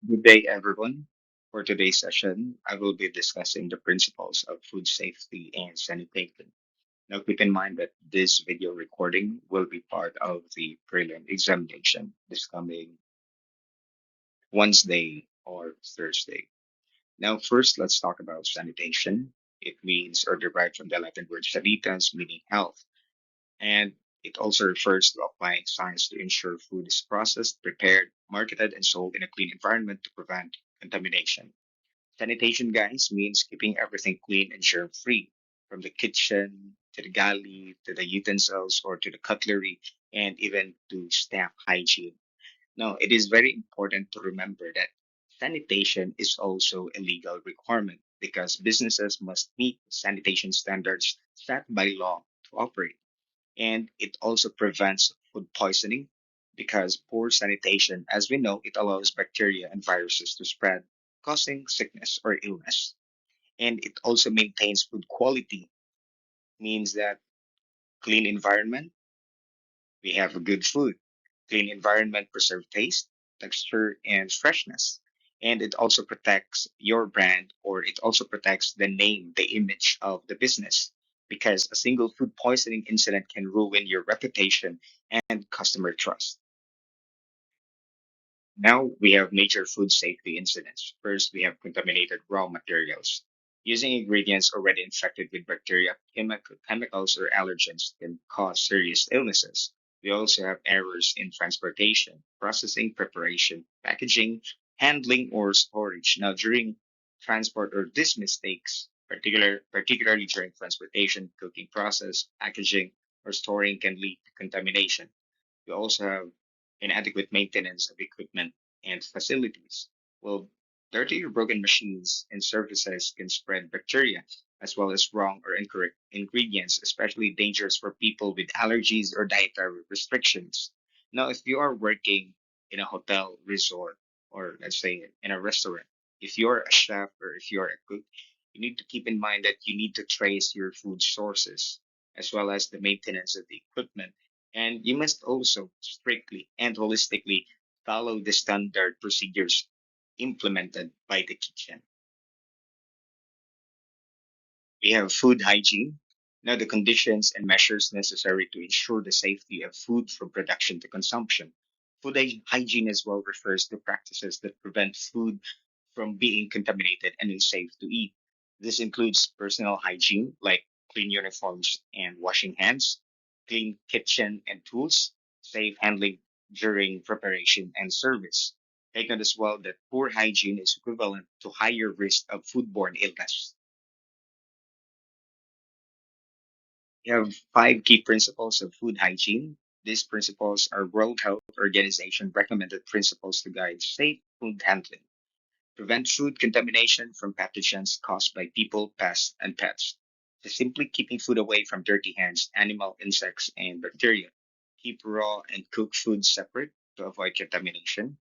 Good day, everyone. For today's session, I will be discussing the principles of food safety and sanitation. Now, keep in mind that this video recording will be part of the prelim examination this coming Wednesday or Thursday. Now, first, let's talk about sanitation. It means or derived from the Latin word sanitas, meaning health, and it also refers to applying science to ensure food is processed, prepared, marketed, and sold in a clean environment to prevent contamination. Sanitation, guys, means keeping everything clean and germ free, from the kitchen to the galley to the utensils or to the cutlery and even to staff hygiene. Now, it is very important to remember that sanitation is also a legal requirement because businesses must meet sanitation standards set by law to operate. And it also prevents food poisoning because poor sanitation, as we know, it allows bacteria and viruses to spread, causing sickness or illness. And it also maintains food quality, means that clean environment, we have a good food. Clean environment preserve taste, texture, and freshness. And it also protects your brand or it also protects the name, the image of the business. Because a single food poisoning incident can ruin your reputation and customer trust. Now we have major food safety incidents. First, we have contaminated raw materials. Using ingredients already infected with bacteria, chemicals, or allergens can cause serious illnesses. We also have errors in transportation, processing, preparation, packaging, handling, or storage. Now, during transport or these mistakes, particularly during transportation, cooking process, packaging, or storing can lead to contamination. We also have inadequate maintenance of equipment and facilities. Well, dirty or broken machines and surfaces can spread bacteria, as well as wrong or incorrect ingredients, especially dangerous for people with allergies or dietary restrictions. Now, if you are working in a hotel, resort, or let's say in a restaurant, if you're a chef or if you're a cook, you need to keep in mind that you need to trace your food sources as well as the maintenance of the equipment, and you must also strictly and holistically follow the standard procedures implemented by the kitchen. We have food hygiene. Now, the conditions and measures necessary to ensure the safety of food from production to consumption. Hygiene as well refers to practices that prevent food from being contaminated and unsafe to eat. This includes personal hygiene, like clean uniforms and washing hands, clean kitchen and tools, safe handling during preparation and service. Take note as well that poor hygiene is equivalent to higher risk of foodborne illness. We have five key principles of food hygiene. These principles are World Health Organization recommended principles to guide safe food handling, prevent food contamination from pathogens caused by people, pests, and pets. So simply keeping food away from dirty hands, animal, insects, and bacteria. Keep raw and cooked food separate to avoid contamination.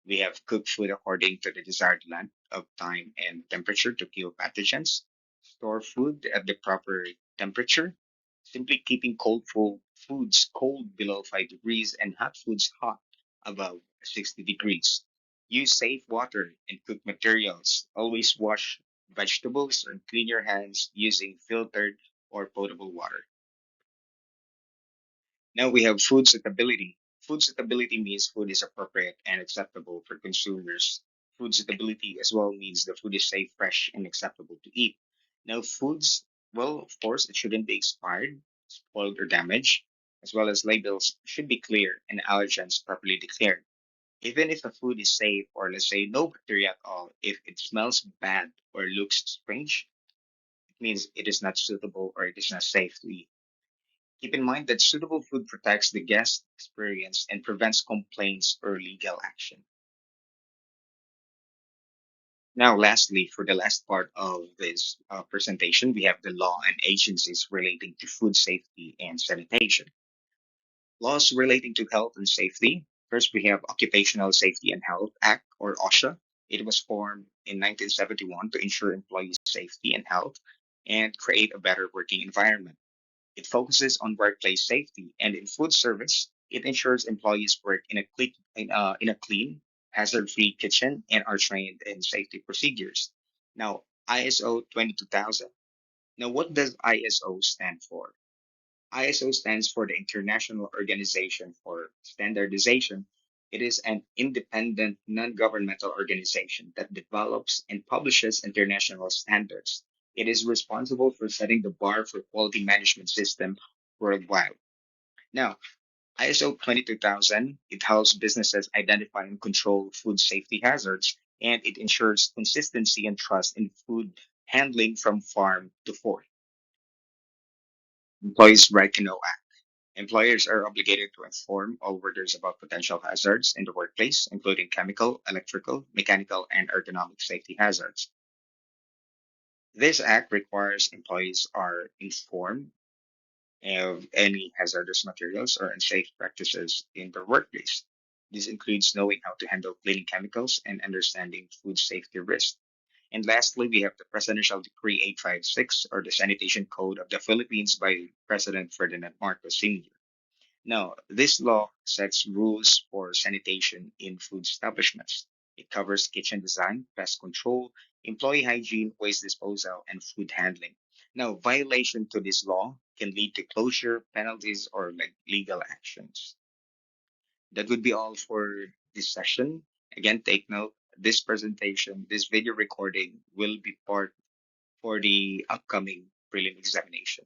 We have cooked food according to the desired length of time and temperature to kill pathogens. Store food at the proper temperature. Simply keeping foods cold below 5 degrees and hot foods hot above 60 degrees. Use safe water and cook materials. Always wash vegetables and clean your hands using filtered or potable water. Now we have food suitability. Food suitability means food is appropriate and acceptable for consumers. Food suitability as well means the food is safe, fresh, and acceptable to eat. Now, foods, well, of course, it shouldn't be expired, spoiled, or damaged, as well as labels should be clear and allergens properly declared. Even if a food is safe or let's say no bacteria at all, if it smells bad or looks strange, it means it is not suitable or it is not safe to eat. Keep in mind that suitable food protects the guest experience and prevents complaints or legal action. Now, lastly, for the last part of this presentation, we have the law and agencies relating to food safety and sanitation. Laws relating to health and safety. First, we have Occupational Safety and Health Act, or OSHA. It was formed in 1971 to ensure employees' safety and health and create a better working environment. It focuses on workplace safety, and in food service, it ensures employees work in a clean hazard-free kitchen and are trained in safety procedures. Now, ISO 22000. Now, what does ISO stand for? ISO stands for the International Organization for Standardization. It is an independent, non governmental organization that develops and publishes international standards. It is responsible for setting the bar for quality management system worldwide. Now, ISO 22000, it helps businesses identify and control food safety hazards, and it ensures consistency and trust in food handling from farm to fork. Employees' right to know. Employers are obligated to inform all workers about potential hazards in the workplace, including chemical, electrical, mechanical, and ergonomic safety hazards. This act requires employees are informed of any hazardous materials or unsafe practices in their workplace. This includes knowing how to handle cleaning chemicals and understanding food safety risks. And lastly, we have the Presidential Decree 856, or the Sanitation Code of the Philippines by President Ferdinand Marcos Sr. Now, this law sets rules for sanitation in food establishments. It covers kitchen design, pest control, employee hygiene, waste disposal, and food handling. Now, violation to this law can lead to closure, penalties, or like legal actions. That would be all for this session. Again, take note, this presentation, this video recording will be part for the upcoming prelim examination.